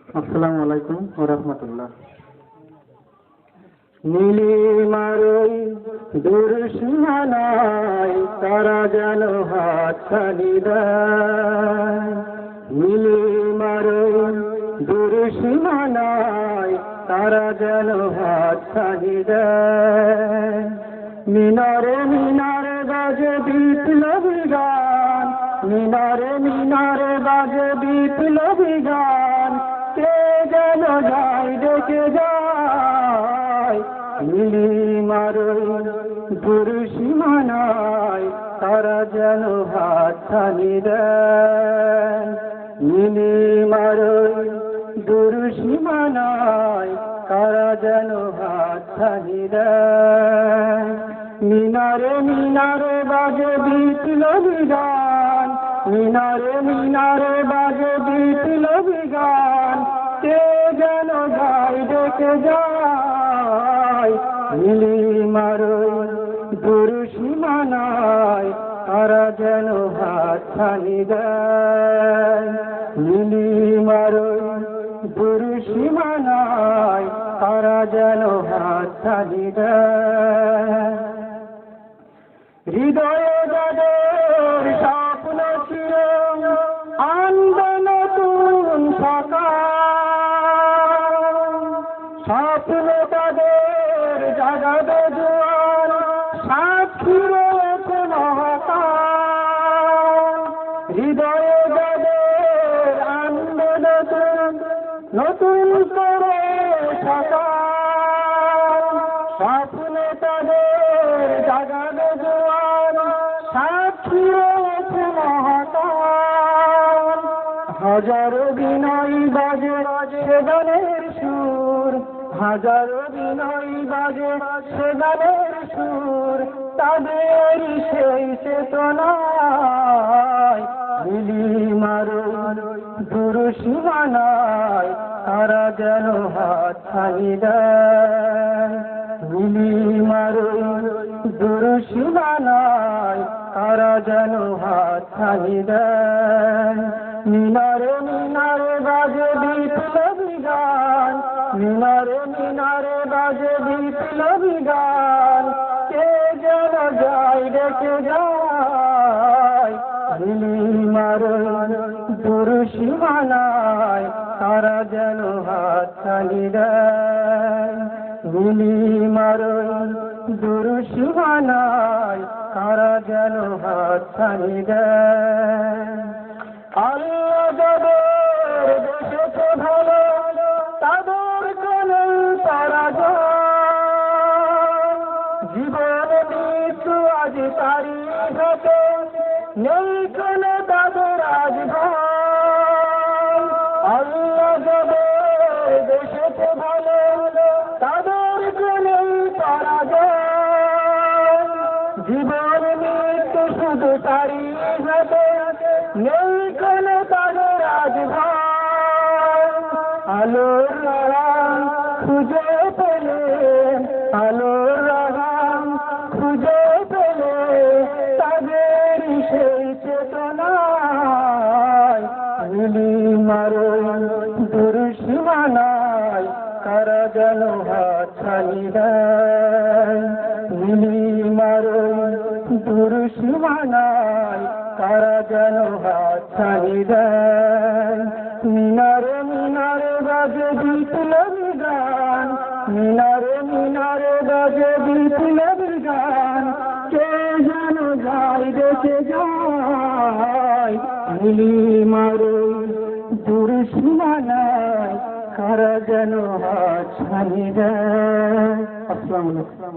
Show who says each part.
Speaker 1: আসসালামু আলাইকুম ওয়া রাহমাতুল্লাহ। নীলিমারই দুরসীমানায় তারা যেন হাতছানি দেয়। নীলিমারই দুরসীমানায় তারা যেন হাতছানি দেয়। মিনারে মিনারে বাজে বিপ্লবী গান, মিনারে মিনারে বাজে বিপ্লবী গান, কে যেন যায় ডেকে যায়। নীলিমারই দুরসীমানায় তারা যেন হাতছানি দেয়। নীলিমারই দুরসীমানায় তারা যেন হাতছানি দেয়। মিনারে মিনারে বাজে বিপ্লবী গান, মিনারে মিনারে বাজে বিপ্লবী গান, কে যেন যায় ডেকে যায়। নীলিমারই দুরসীমানায় তারা যেন হাতছানি দেয়। নীলিমারই দুরসীমানায় তারা যেন হাতছানি দেয়। হৃদয়ে যাদের স্বপ্ন ছিল আনবে নতুন সকাল, স্বপ্ন তাদের জাগাবে জোয়ার, সাক্ষী রয়েছে মহাকাল। হৃদয়ে যাদের আনবে নতুন করে সকাল, স্বপ্ন তাদের জাগাবে জোয়ার, সাক্ষী রয়েছে মহাকাল। হাজারো বিনয় বাজে সে গানের সুর, হাজারো বিনয় বাজে সে গানের সুর, তাদের সেই চেতনায়। নীলিমারই দুরসীমানায় তারা যেন হাতছানি দেয়। নীলিমারই দুরসীমানায় তারা যেন হাতছানি দেয়। মিনারে মিনারে বাজে বিপ্লবী গান, মিনারে মিনারে বাজে বিপ্লবী গান, কে যেন যায় ডেকে যায়। নীলিমারই দুরসীমানায় তারা যেন হাতছানি দেয়। নীলিমারই দুরসীমানায় তারা যেন হাতছানি দেয়। আল্লাহ যাদের দেশেছে ভালো তাদের কোনো পরাজয়, জীবন মৃত্যু আজ তারি হাতে, নেই কোনো তাদের আজ ভয়। আল্লাহ যাদের দেশেছে ভালো তাদের কোনো পরাজয়, জীবন মৃত্যু শুধু তারি হাতে, নেই কোনো তাদের আজ ভয়। আলোর রং খুঁজে পেলে, আলোর রং খুঁজে পেলে, তাদের সেই চেতনায়। নীলিমারই দুরসীমানায় তারা যেন হাতছানি দেয়। নীলিমারই দুরসীমানায় তারা যেন হাতছানি দেয়। মিনারে মিনারে বাজে বিপ্লবী গান, মিনারে মিনারে বাজে বিপ্লবী গান, কে যেন যায় ডেকে যায়। নীলিমারই দুরসীমানায় তারা যেন হাতছানি দেয়। আসসালামু আলাইকুম।